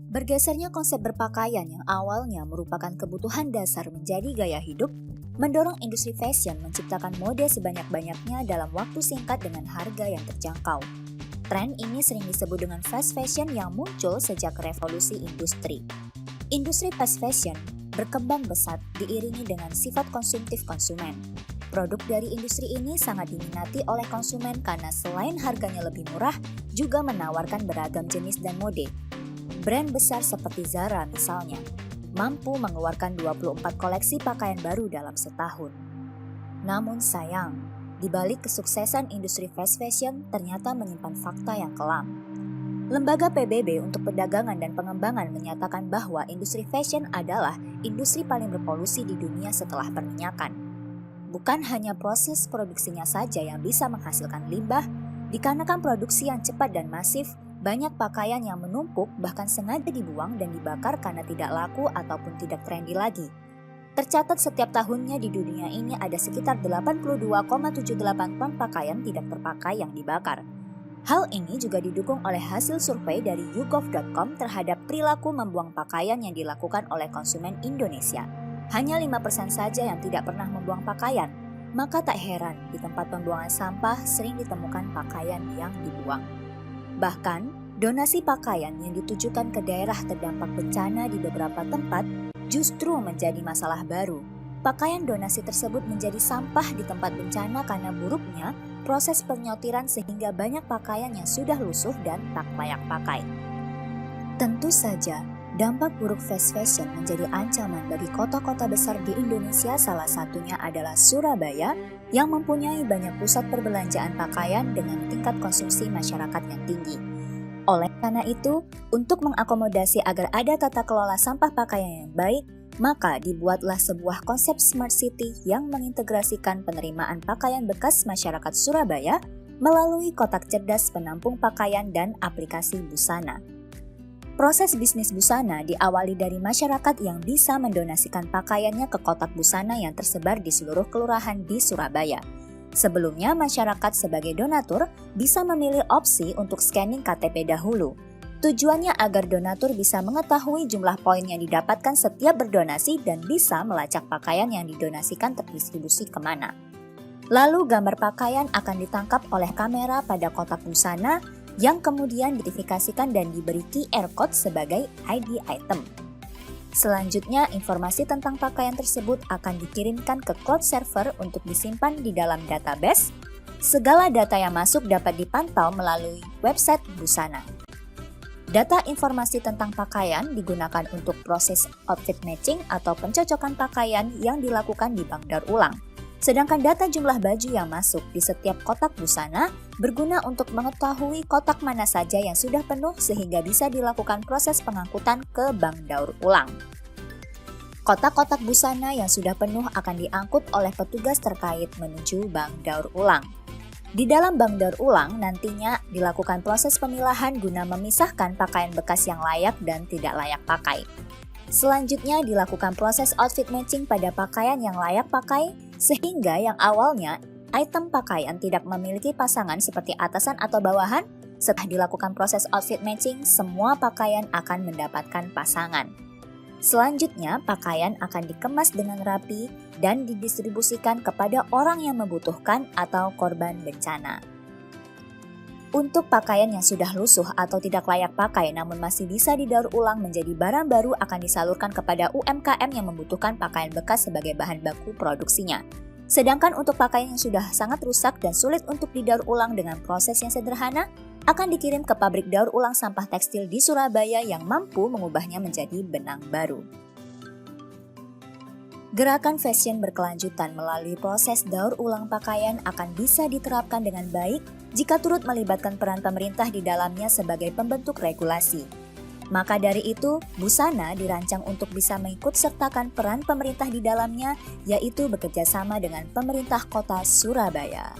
Bergesernya konsep berpakaian yang awalnya merupakan kebutuhan dasar menjadi gaya hidup, mendorong industri fashion menciptakan mode sebanyak-banyaknya dalam waktu singkat dengan harga yang terjangkau. Tren ini sering disebut dengan fast fashion yang muncul sejak revolusi industri. Industri fast fashion berkembang pesat diiringi dengan sifat konsumtif konsumen. Produk dari industri ini sangat diminati oleh konsumen karena selain harganya lebih murah, juga menawarkan beragam jenis dan mode. Brand besar seperti Zara misalnya, mampu mengeluarkan 24 koleksi pakaian baru dalam setahun. Namun sayang, di balik kesuksesan industri fast fashion ternyata menyimpan fakta yang kelam. Lembaga PBB untuk Perdagangan dan Pengembangan menyatakan bahwa industri fashion adalah industri paling berpolusi di dunia setelah perminyakan. Bukan hanya proses produksinya saja yang bisa menghasilkan limbah, dikarenakan produksi yang cepat dan masif, banyak pakaian yang menumpuk bahkan sengaja dibuang dan dibakar karena tidak laku ataupun tidak trendy lagi. Tercatat setiap tahunnya di dunia ini ada sekitar 82,78 ton pakaian tidak terpakai yang dibakar. Hal ini juga didukung oleh hasil survei dari YouGov.com terhadap perilaku membuang pakaian yang dilakukan oleh konsumen Indonesia. Hanya 5% saja yang tidak pernah membuang pakaian. Maka tak heran di tempat pembuangan sampah sering ditemukan pakaian yang dibuang. Bahkan, donasi pakaian yang ditujukan ke daerah terdampak bencana di beberapa tempat justru menjadi masalah baru. Pakaian donasi tersebut menjadi sampah di tempat bencana karena buruknya proses penyortiran sehingga banyak pakaian yang sudah lusuh dan tak layak pakai. Tentu saja, dampak buruk fast fashion menjadi ancaman bagi kota-kota besar di Indonesia, salah satunya adalah Surabaya yang mempunyai banyak pusat perbelanjaan pakaian dengan tingkat konsumsi masyarakat yang tinggi. Oleh karena itu, untuk mengakomodasi agar ada tata kelola sampah pakaian yang baik, maka dibuatlah sebuah konsep Smart City yang mengintegrasikan penerimaan pakaian bekas masyarakat Surabaya melalui kotak cerdas penampung pakaian dan aplikasi Busana. Proses bisnis Busana diawali dari masyarakat yang bisa mendonasikan pakaiannya ke kotak Busana yang tersebar di seluruh kelurahan di Surabaya. Sebelumnya, masyarakat sebagai donatur bisa memilih opsi untuk scanning KTP dahulu. Tujuannya agar donatur bisa mengetahui jumlah poin yang didapatkan setiap berdonasi dan bisa melacak pakaian yang didonasikan terdistribusi kemana. Lalu gambar pakaian akan ditangkap oleh kamera pada kotak Busana yang kemudian diidentifikasikan dan diberi QR code sebagai ID item. Selanjutnya, informasi tentang pakaian tersebut akan dikirimkan ke cloud server untuk disimpan di dalam database. Segala data yang masuk dapat dipantau melalui website Busana. Data informasi tentang pakaian digunakan untuk proses outfit matching atau pencocokan pakaian yang dilakukan di bank daur ulang. Sedangkan data jumlah baju yang masuk di setiap kotak Busana berguna untuk mengetahui kotak mana saja yang sudah penuh sehingga bisa dilakukan proses pengangkutan ke bank daur ulang. Kotak-kotak Busana yang sudah penuh akan diangkut oleh petugas terkait menuju bank daur ulang. Di dalam bank daur ulang nantinya dilakukan proses pemilahan guna memisahkan pakaian bekas yang layak dan tidak layak pakai. Selanjutnya dilakukan proses outfit matching pada pakaian yang layak pakai, sehingga yang awalnya item pakaian tidak memiliki pasangan seperti atasan atau bawahan, setelah dilakukan proses outfit matching, semua pakaian akan mendapatkan pasangan. Selanjutnya, pakaian akan dikemas dengan rapi dan didistribusikan kepada orang yang membutuhkan atau korban bencana. Untuk pakaian yang sudah lusuh atau tidak layak pakai namun masih bisa didaur ulang menjadi barang baru akan disalurkan kepada UMKM yang membutuhkan pakaian bekas sebagai bahan baku produksinya. Sedangkan untuk pakaian yang sudah sangat rusak dan sulit untuk didaur ulang dengan proses yang sederhana, akan dikirim ke pabrik daur ulang sampah tekstil di Surabaya yang mampu mengubahnya menjadi benang baru. Gerakan fashion berkelanjutan melalui proses daur ulang pakaian akan bisa diterapkan dengan baik jika turut melibatkan peran pemerintah di dalamnya sebagai pembentuk regulasi. Maka dari itu, Busana dirancang untuk bisa mengikut sertakan peran pemerintah di dalamnya, yaitu bekerja sama dengan pemerintah kota Surabaya.